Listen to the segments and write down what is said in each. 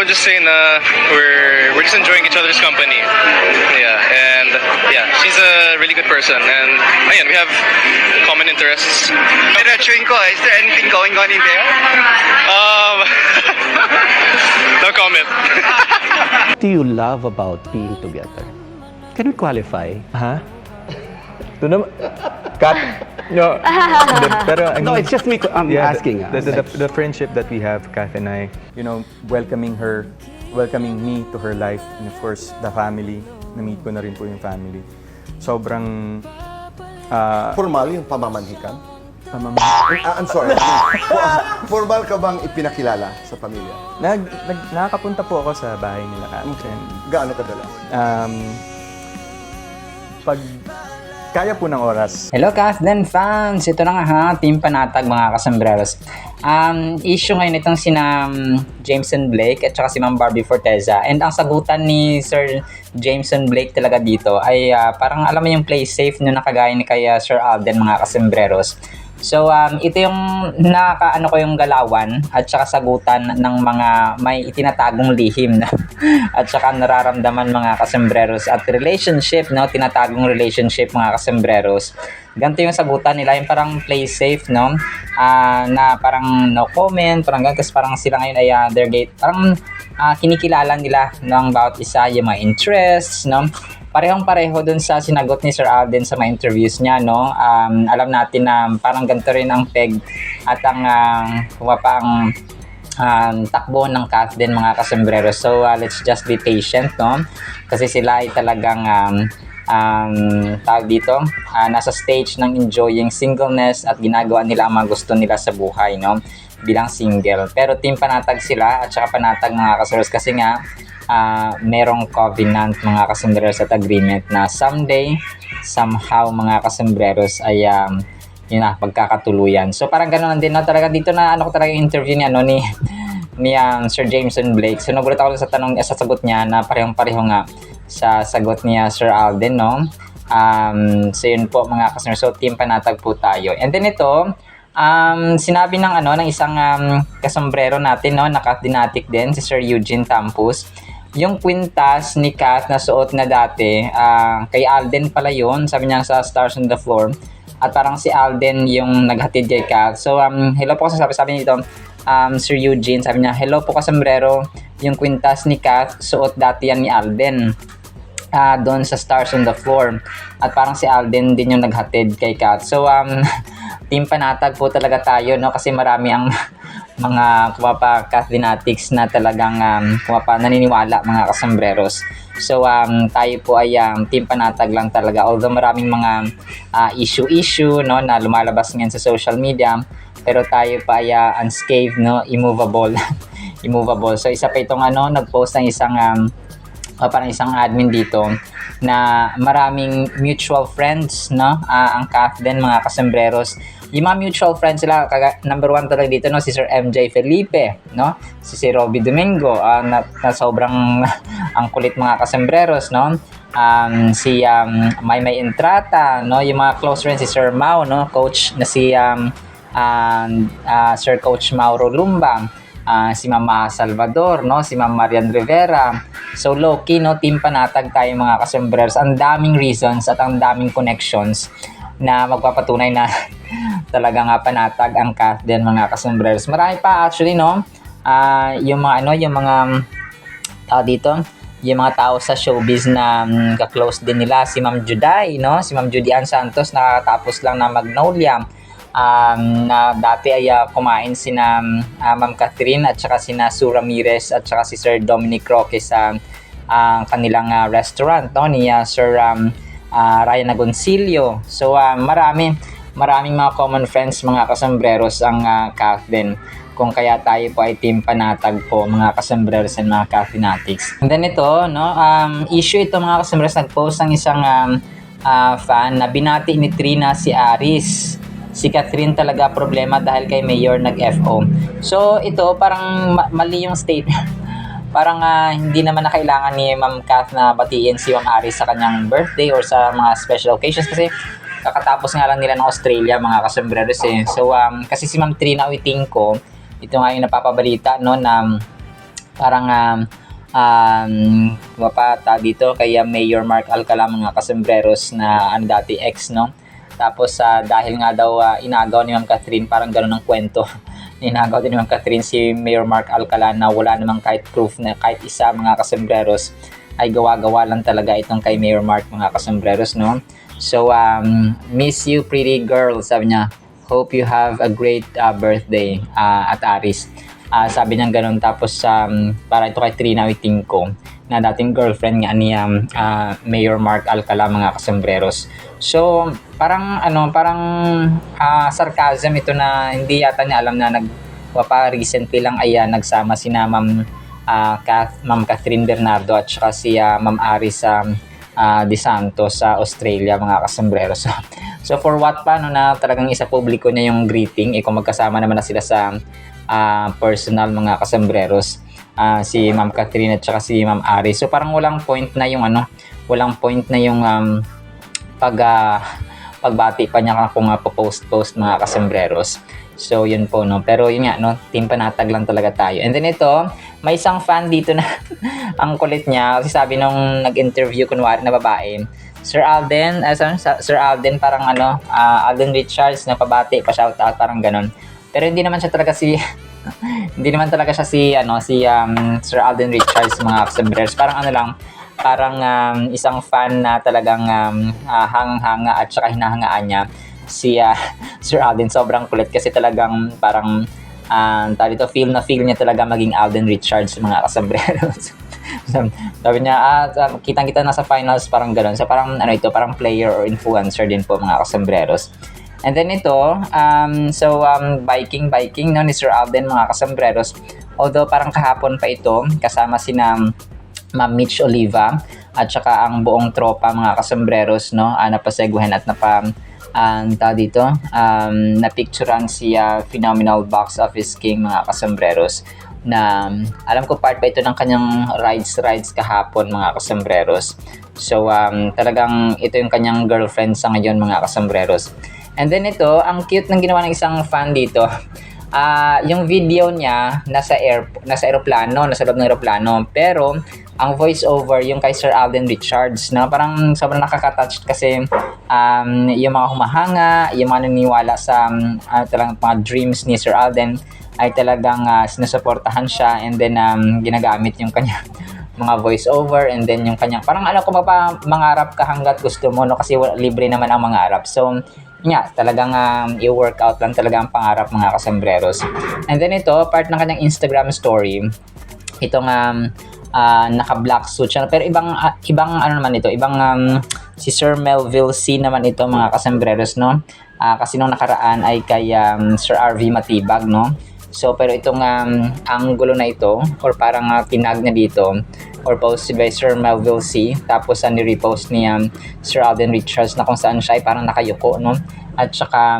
just say na we're just enjoying each other's company. Yeah, and yeah, she's a really good person, and ayan, we have common interests. Diretsuin ko, is there anything going on in there? No comment. What do you love about being together? Can we qualify? Ha? Ito naman. Cut. No. Pero I mean, No, it's just me asking. The friendship that we have, Kath and I, you know, welcoming me to her life, and of course, the family. Na-meet ko na rin po yung family. Sobrang Formal yung pamamanhikan? pamamahal. I'm sorry. Formal ka bang ipinakilala sa pamilya? Nakakapunta po ako sa bahay nila, Kath. And, Gaano kadalas? pag kaya po ng oras, Hello Kathden fans! Ito na nga ha, Team Panatag mga kasambreros. Issue ngayon itong sina Jameson Blake at saka si Ma'am Barbie Forteza. And ang sagutan ni Sir Jameson Blake talaga dito ay parang alam mo yung play safe nyo na kagaya ni kaya Sir Alden mga kasambreros. So ito yung nakakaano ko yung galawan at saka sagutan ng mga may itinatagong lihim na at saka nararamdaman mga kasembreros at relationship, no, tinatagong relationship mga kasembreros. Ganito yung sagutan nila, yung parang play safe, no, na parang no comment, parang ganito, kasi parang sila ngayon ay their gate, parang kinikilala nila ng bawat isa yung mga interests, no. Parehong-pareho dun sa sinagot ni Sir Alden sa mga interviews niya, no. Alam natin na parang ganito rin ang peg at ang kumapang takbo ng Kathden mga kasombrero. So let's just be patient, no. Kasi sila ay talagang tawag dito, nasa stage ng enjoying singleness at ginagawa nila ang mga gusto nila sa buhay, no, bilang single. Pero team Panatag sila at saka Panatag mga kasombrero kasi nga merong covenant mga kasembreros at agreement na someday, somehow mga kasembreros ay yun na, pagkakatuluyan. So parang ganoon din na talaga dito na ano ko talaga yung interview niya no, ni Sir Jameson Blake. So nagulat ako sa tanong sa sagot niya na parehong-pareho nga sa sagot niya Sir Alden, no. So yun po mga kasembreros. So team Panatag po tayo. And then ito, sinabi ng isang kasombrero natin, no, na Kathdenatic din, si Sir Eugene Tampus. Yung kwintas ni Kath na suot na dati, kay Alden pala yun, sabi niya sa Stars on the Floor. At parang si Alden yung naghatid kay Kath. So, hello po sabi niya dito, Sir Eugene, sabi niya, hello po kasombrero, yung kwintas ni Kath, suot dati yan ni Alden. Doon sa Stars on the Floor. At parang si Alden din yung naghatid kay Kath. So, Team Panatag po talaga tayo, no, kasi marami ang mga Kathdenatics na talagang naniniwala mga kasambreros. So tayo po ay Team Panatag lang talaga, although maraming mga issue no, na lumalabas ngayon sa social media, pero tayo pa ay unscathed, no, immovable. Immovable. So isa pa itong nag-post ng isang parang isang admin dito na maraming mutual friends, no, ang Kathden mga kasembreros. Yung mga mutual friends sila, number one talaga dito, no, si Sir MJ Felipe, no, si Robbie Domingo, na sobrang ang kulit mga kasembreros, no, si Maymay Entrata, no, yung mga close friends, si Sir Mau, no, coach na si Sir Coach Mauro Lumba, si Mama Salvador, no, si Ma'am Marian Rivera. So low-key, no, Team Panatag tayo mga kasembreros. Ang daming reasons at ang daming connections na magpapatunay na talaga nga panatag ang Kathden mga kasembreros. Marami pa actually, no, yung mga tao dito, yung mga tao sa showbiz na ka-close din nila, si Ma'am Juday, no, si Ma'am Judy Ann Santos, nakatapos lang na Magnolia, na dati ay kumain sina Ma'am Catherine at saka sina Sue Ramirez at saka si Sir Dominic Roque sa kanilang restaurant, no, ni Sir Ryan Agoncillo. So maraming mga common friends mga kasembreros ang Kathden, kung kaya tayo po ay Team Panatag po mga kasembreros and mga Kathdenatics. And then ito, no, issue ito mga kasembreros, nag-post ng isang fan na binati ni Trina si Aris. Si Catherine talaga problema dahil kay Mayor nag-FO. So ito parang mali yung statement. Parang hindi naman na kailangan ni Ma'am Kath na batiin si Ma'am Aris sa kanyang birthday or sa mga special occasions kasi kakatapos nga lang nila ng Australia mga kasembreros So kasi si Ma'am Trina Uitingco, ito nga yung napapabalita, no, na parang mapata dito kay Mayor Mark Alcala mga kasembreros na dati ex, no? Tapos dahil nga daw inagaw ni Ma'am Catherine, parang gano'n ang kwento. Inagaw din ni Ma'am Catherine si Mayor Mark Alcala na wala namang kahit proof na kahit isa mga kasembreros, ay gawa-gawa lang talaga itong kay Mayor Mark mga kasembreros, no? So, miss you pretty girl, sabi niya. Hope you have a great birthday at Aris. Sabi niya ganun. Tapos para ito kay Trina Witingko na dating girlfriend nga ni Mayor Mark Alcala mga kasembreros. So parang sarcasm ito na hindi yata niya alam na recently lang ay nagsama sina Ma'am Catherine Bernardo at saka si Ma'am Aris De Santos sa Australia mga kasembreros. So for what pa no, na talagang isa publiko niya yung greeting, kung magkasama naman na sila sa personal mga kasembreros, si Ma'am Catherine at saka si Ma'am Aris. So parang walang point na yung pagbati pa niya kung post mga kasembreros. So yun po, no. Pero yun nga, no, Team Panatag lang talaga tayo. And then ito, may isang fan dito na ang kulit niya kasi sabi nung nag-interview kunwari na babae, Sir Alden parang Alden Richards na pabati, pa shoutout parang ganon. Pero hindi naman talaga siya si Sir Alden Richards mga kasembreros. Parang isang fan na talagang hanga at saka hinahangaan niya si Sir Alden. Sobrang kulit kasi talagang parang feel niya talaga maging Alden Richards mga kasembreros. Sabi niya, kitang-kita na sa finals, parang gano'n. So parang parang player or influencer din po mga kasembreros. And then ito, biking no, ni Sir Alden mga kasembreros. Although parang kahapon pa ito, kasama sina Ma'am Mitch Oliva at saka ang buong tropa mga kasembreros, no, napaseguhan at napicturean si Phenomenal Box Office King mga kasembreros, na alam ko part pa ito ng kanyang rides kahapon mga kasembreros. So talagang ito yung kanyang girlfriend sa ngayon mga kasembreros. And then ito, ang cute ng ginawa ng isang fan dito. Yung video niya nasa eroplano, nasa loob ng eroplano, pero ang voice over yung kay Sir Alden Richards, na parang sobrang nakaka-touch kasi yung mga humahanga, yung mga naniniwala sa talagang mga dreams ni Sir Alden ay talagang sinusuportahan siya, and then ginagamit yung kanya mga voice over, and then yung kanyang parang mangarap ka hanggat gusto mo, no, kasi libre naman ang mangarap. So talagang i-workout lang talaga ang pangarap mga kasembreros. And then ito, part ng kanyang Instagram story, itong naka-black suit siya, pero ibang si Sir Melville C naman ito mga kasembreros, no. Kasi nung nakaraan ay kay Sir RV Matibag, no. So pero itong angulo na ito, or parang tinag na dito, or posted by Sir Melville C, tapos ni-repost ni Sir Alden Richards na kung saan siya ay parang nakayuko, no, at saka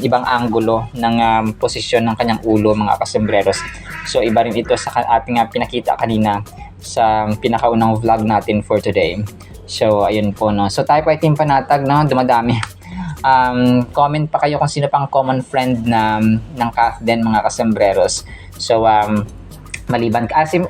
ibang angulo ng posisyon ng kanyang ulo mga kasembreros. So iba rin ito sa ating pinakita kanina sa pinakaunang vlog natin for today. So ayun po, no. So tayo po ay Team Panatag, no, dumadami. Comment pa kayo kung sino pang common friend ng Kathden mga kasembreros. So maliban si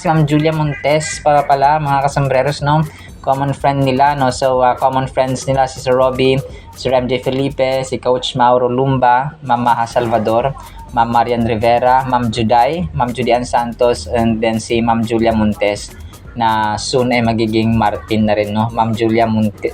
Ma'am Julia Montes pala mga kasembreros, no, common friend nila, no. So common friends nila si Sir Robbie, Sir MJ Felipe, si Coach Mauro Lumba, Ma'am Maha Salvador, Ma'am Marian Rivera, Ma'am Judy Ann Santos, and then si Ma'am Julia Montes na soon ay magiging Martin na rin, no, Ma'am Julia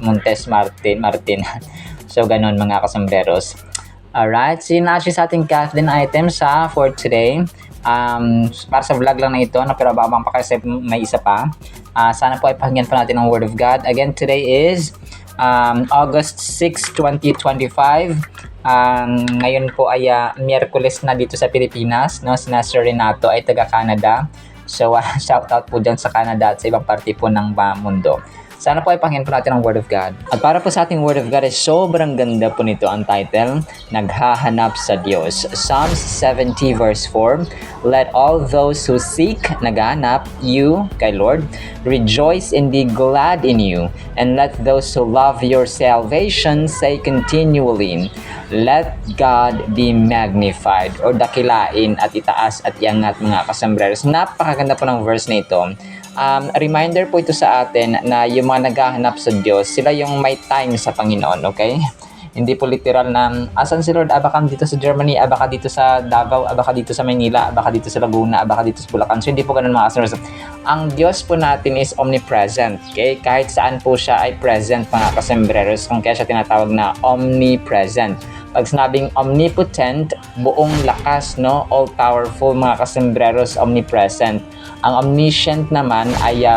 Montes Martin. So ganun mga kasembreros. Alright, so yun na sa ating Kathden items for today. Para sa vlog lang na ito, no, pero babang pa kasi may isa pa. Sana po ay pakinggan pa natin ang Word of God. Again, today is August 6, 2025. Ngayon po ay Miyerkules na dito sa Pilipinas, no. Sina Sir Renato ay taga Canada. So shout out po dyan sa Canada at sa ibang parte po ng mundo. Sana po ay pakinggan po natin ang Word of God. At para po sa ating Word of God ay sobrang ganda po nito ang title, Naghahanap sa Diyos. Psalms 70 verse 4, Let all those who seek, naghahanap, you, kay Lord, rejoice and be glad in you. And let those who love your salvation say continually, Let God be magnified, or dakilain at itaas at iangat mga kasambreros. Napakaganda po ng verse na ito. Reminder po ito sa atin na yung mga naghahanap sa Diyos, sila yung may time sa Panginoon, okay? Hindi po literal na, asan si Lord? Baka dito sa Germany, baka dito sa Davao, baka dito sa Maynila, baka dito sa Laguna, baka dito sa Bulacan. So, hindi po ganun mga kasambreros. Ang Diyos po natin is omnipresent, okay? Kahit saan po siya ay present mga kasambreros, kung kaya siya tinatawag na omnipresent. Pag sinabing omnipotent, buong lakas, no? All-powerful mga kasambreros, omnipresent. Ang omniscient naman ay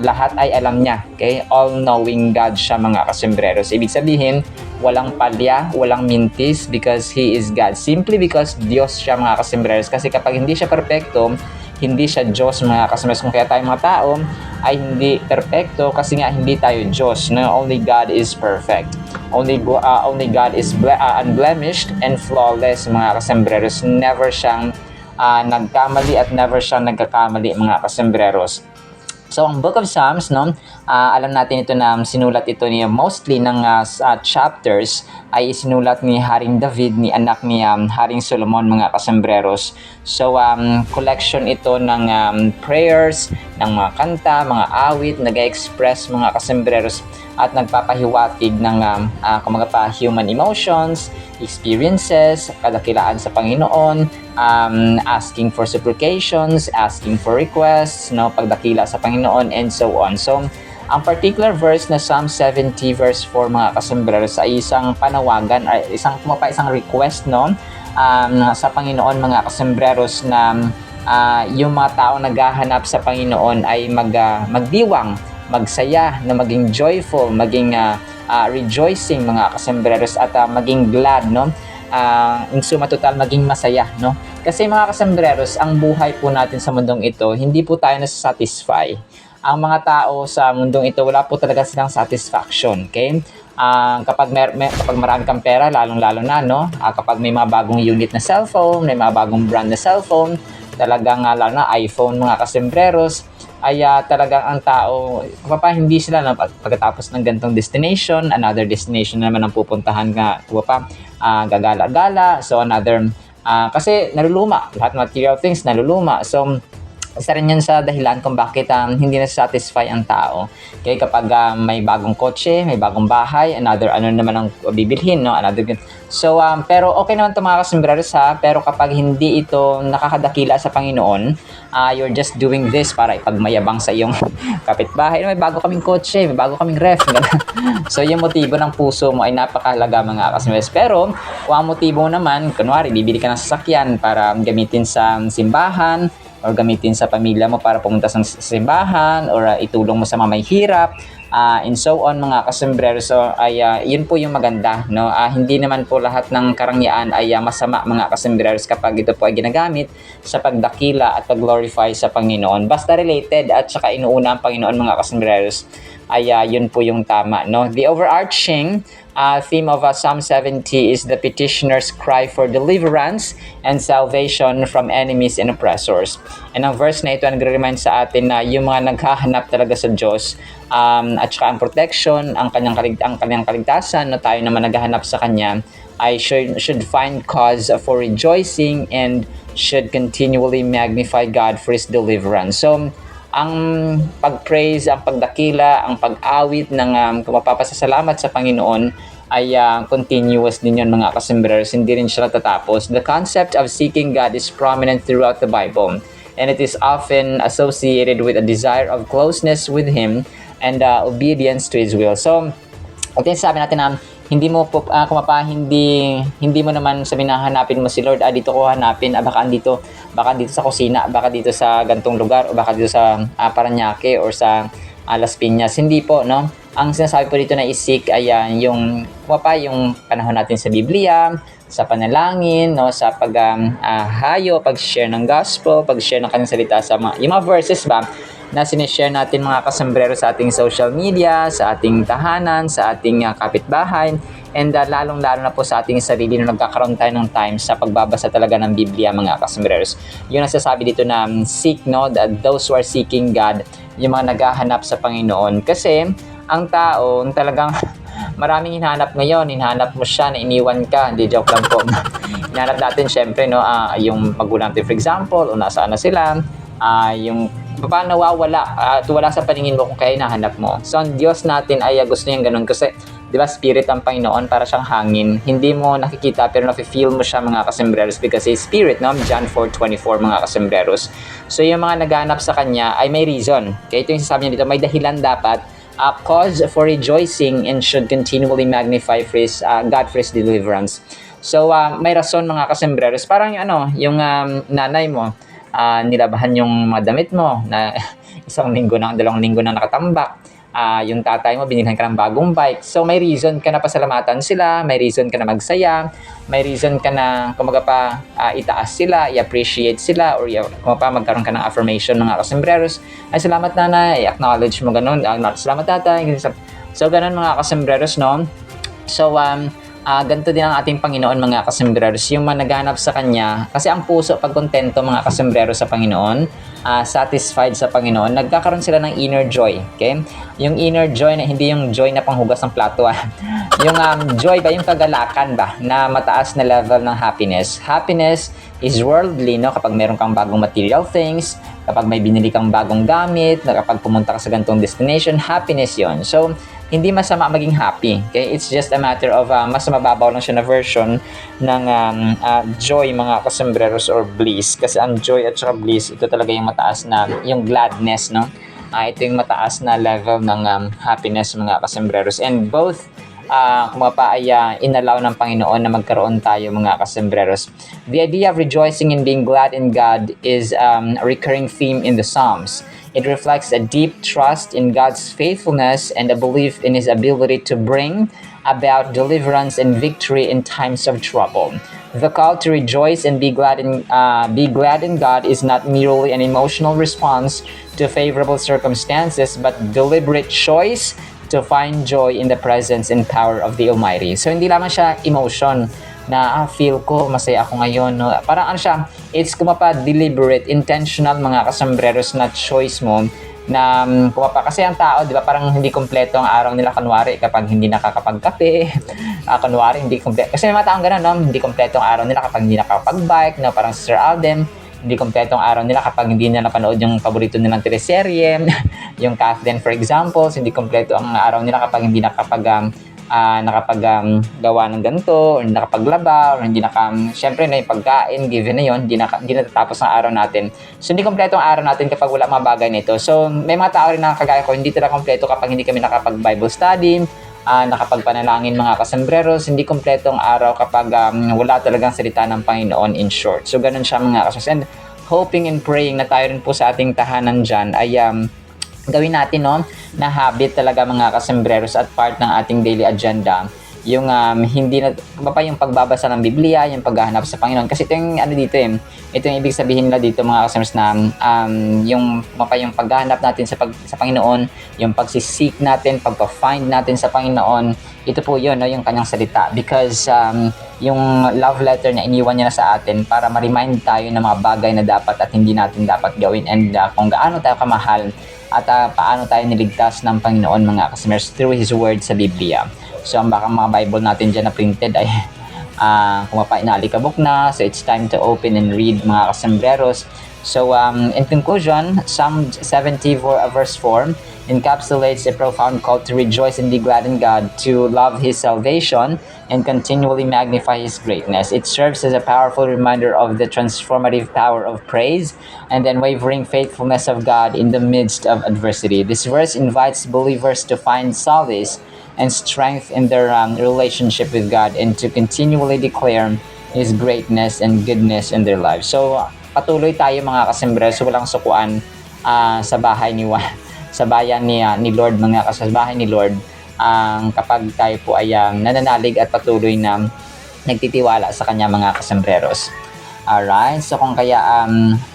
lahat ay alam niya. Okay? All-knowing God siya mga kasambreros. Ibig sabihin, walang palya, walang mintis because He is God. Simply because Diyos siya mga kasambreros. Kasi kapag hindi siya perfecto, hindi siya Diyos mga kasambreros. Kung kaya tayong mga tao ay hindi perfecto kasi nga hindi tayo Diyos. No? Only God is perfect. Only God is unblemished and flawless mga kasambreros. Never siyang nagkamali at never siyang nagkakamali mga kasambreros. So, ang Book of Psalms, no, alam natin ito na sinulat ito niya mostly ng chapters ay sinulat ni Haring David, ni anak ni Haring Solomon mga kasambreros. So, collection ito ng prayers, ng mga kanta, mga awit, nag-express mga kasambreros at nagpapahiwatig ng human emotions, experiences, kadakilaan sa Panginoon, asking for supplications, asking for requests, no, pagdakila sa Panginoon, and so on. So, ang particular verse na Psalm 70 verse 4 mga kasambreros ay isang panawagan, ay isang request, no, sa Panginoon mga kasambreros na yung mga tao naghahanap sa Panginoon ay magdiwang, magsaya, na maging joyful, maging rejoicing mga kasambreros at maging glad, no? In suma total, maging masaya, no? Kasi mga kasambreros, ang buhay po natin sa mundong ito, hindi po tayo nasasatisfy. Ang mga tao sa mundong ito, wala po talaga silang satisfaction, okay? Kapag marami kang pera, lalong-lalo na, no? Kapag may mga bagong unit na cellphone, may mga bagong brand na cellphone, talagang lalo na iPhone mga kasambreros, ay talagang ang tao, hindi sila na pagkatapos ng gantong destination, another destination naman ang pupuntahan nga, gagala-gala, so another, kasi naluluma, lahat material things naluluma, so isa rin yan sa dahilan kung bakit hindi na-satisfy ang tao. Okay, kapag may bagong kotse, may bagong bahay, another naman ang bibilhin, no? Another. So, pero okay naman ito mga kasambreros pero kapag hindi ito nakakadakila sa Panginoon, you're just doing this para ipagmayabang sa iyong kapitbahay. May bago kaming kotse, may bago kaming ref. So, yung motibo ng puso mo ay napakahalaga mga kasambreros. Pero, kung ang motibo naman, kunwari, bibili ka ng sasakyan para gamitin sa simbahan, or gamitin sa pamilya mo para pumunta sa simbahan, or itulong mo sa mga may hirap, and so on mga kasambreros. So ay yun po yung maganda, no? Hindi naman po lahat ng karangyaan ay masama mga kasambreros kapag ito po ay ginagamit sa pagdakila at pag-glorify sa Panginoon. Basta related at saka inuuna ang Panginoon mga kasambreros, ay yun po yung tama, no? The overarching theme of Psalm 70 is the petitioner's cry for deliverance and salvation from enemies and oppressors. And ang verse na ito ang nagre-remind sa atin na yung mga naghahanap talaga sa Diyos, at saka ang protection, ang kanyang kaligtasan, na tayo naman naghahanap sa Kanya, ay should find cause for rejoicing and should continually magnify God for His deliverance. So, ang pag-praise, ang pagdakila, ang pag-awit ng mapapasasalamat sa Panginoon ay continuous din yun mga kasambreros, hindi rin siya natatapos. The concept of seeking God is prominent throughout the Bible, and it is often associated with a desire of closeness with Him and obedience to His will. So, ito yung sabi natin na hindi mo po, hindi mo naman sabihin na hanapin mo si Lord, dito ko hanapin, baka dito sa kusina, baka dito sa gantong lugar, o baka dito sa Parañaque or sa Las Piñas. Hindi po, no? Ang sinasabi po dito na isik ay yung panahon natin sa Biblia, sa panalangin, no, sa pag-share ng gospel, pag-share ng kanyang salita sa yung mga verses ba, na sinishare natin mga kasombrero sa ating social media, sa ating tahanan, sa ating kapitbahay, and lalong-lalo na po sa ating sarili na nagkakaroon tayo ng time sa pagbabasa talaga ng Biblia mga kasombreros. Yun ang sasabi dito na seek, no, that those who are seeking God, yung mga naghahanap sa Panginoon. Kasi ang tao, talagang maraming hinahanap ngayon, hinahanap mo siya na iniwan ka, hindi, joke lang po. Hinahanap natin syempre, no, yung magulang natin, for example, o nasaan na sila, yung paano nawawala at wala sa paningin mo kung kaya hinahanap mo. So ang Diyos natin ay gusto niyang ganun kasi, di ba, spirit ang Panginoon, para siyang hangin. Hindi mo nakikita pero nafe-feel mo siya mga kasombreros because He's spirit, no? John 4:24 mga kasombreros. So yung mga naghahanap sa Kanya ay may reason. Kaya ito yung sasabi niya dito, may dahilan dapat, cause for rejoicing and should continually magnify God for His deliverance. So may rason mga kasombreros. Parang yung nanay mo, nilabahan yung mga damit mo na isang linggo na, 2 linggo na nakatambak. Yung tatay mo, binilhan ka ng bagong bike. So, may reason ka na pasalamatan sila, may reason ka na magsaya, may reason ka na, kumaga pa, itaas sila, i-appreciate sila, or kumaga pa, magkaroon ka ng affirmation mga kasombreros. Ay, salamat nanay, i-acknowledge mo ganun, salamat tatay. So, ganun mga kasombreros, no? So, ganito din ang ating Panginoon mga kasombreros, yung naghanap sa Kanya, kasi ang puso pag kontento mga kasombreros sa Panginoon, satisfied sa Panginoon, nagkakaroon sila ng inner joy, okay? Yung inner joy na hindi yung joy na panghugas ng plato, yung joy ba, yung kagalakan ba, na mataas na level ng happiness. Happiness is worldly, no? Kapag meron kang bagong material things, kapag may binili kang bagong gamit, kapag pumunta ka sa ganitong destination, happiness yon. So, hindi masama maging happy. Okay? It's just a matter of mas mababaw lang siya na version ng joy mga kasombreros or bliss. Kasi ang joy at saka bliss, ito talaga yung mataas na, yung gladness, no? Ito yung mataas na level ng happiness mga kasombreros. And both kumapa ay inalaw ng Panginoon na magkaroon tayo mga kasombreros. The idea of rejoicing and being glad in God is a recurring theme in the Psalms. It reflects a deep trust in God's faithfulness and a belief in His ability to bring about deliverance and victory in times of trouble. The call to rejoice and be glad in God is not merely an emotional response to favorable circumstances, but deliberate choice to find joy in the presence and power of the Almighty. So hindi lamang siya emotion na feel ko, masaya ako ngayon, no? Parang siya, it's kumapa deliberate, intentional mga kasombreros na choice mo na kumapa, kasi ang tao, di ba, parang hindi kompleto ang araw nila kanwari kapag hindi nakakapagkape, kanwari hindi kompleto, kasi may mga taong ganun, no? Hindi kompleto ang araw nila kapag hindi nakakapag-bike, no? Parang si Sir Alden, hindi kompleto ang araw nila kapag hindi nila napanood yung paborito nilang teleserye, yung Kathleen for example, hindi kompleto ang araw nila kapag hindi nakapagawa ng ganito, or hindi nakapaglaba, or hindi syempre na yung pagkain, given na yun, hindi natatapos ang araw natin. So, hindi kompleto ang araw natin kapag wala mga bagay nito. So, may mga tao rin na kagaya ko, hindi talaga kompleto kapag hindi kami nakapag-Bible study, nakapagpanalangin mga kasombreros, hindi kompleto ang araw kapag wala talagang salita ng Panginoon in short. So, ganun siya mga kasombreros. And hoping and praying na tayo rin po sa ating tahanan dyan ay gawin natin, no, na habit talaga mga kasombreros at part ng ating daily agenda yung hindi na yung pagbabasa ng Biblia, yung paghahanap sa Panginoon, kasi ito yung dito ito yung ibig sabihin nila dito mga kasombreros na yung paghahanap natin sa Panginoon, yung pagsisik natin, pagpa-find natin sa Panginoon, ito po yun, no, yung kanyang salita, because yung love letter na iniwan niya na sa atin para ma-remind tayo ng mga bagay na dapat at hindi natin dapat gawin, and kung gaano tayo kamahal at paano tayo niligtas ng Panginoon mga kasombreros through His Word sa Biblia. So, ang baka mga Bible natin dyan na printed ay inaalikabok na. So, it's time to open and read mga kasombreros. So, in conclusion, Psalm 70 verse 4 encapsulates a profound call to rejoice and be glad in God, to love His salvation, and continually magnify His greatness. It serves as a powerful reminder of the transformative power of praise and the unwavering faithfulness of God in the midst of adversity. This verse invites believers to find solace and strength in their relationship with God, and to continually declare His greatness and goodness in their lives. So, patuloy tayo mga kasombreros, walang sukuan sa bahay sa bayan ni Lord mga kasombreros, sa bahay ni Lord, kapag tayo po ay nananalig at patuloy na nagtitiwala sa Kanya mga kasombreros. Alright, so kung kaya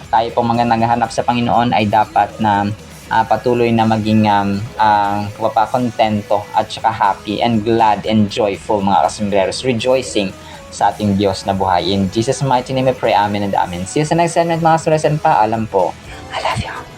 tayo po mga naghahanap sa Panginoon ay dapat na patuloy na maging kontento at saka happy and glad and joyful mga kasembreros, rejoicing sa ating Diyos na buhay. In Jesus' mighty name I pray, amen and amen. See you sa next segment mga kasembreros, and paalam po. I love you.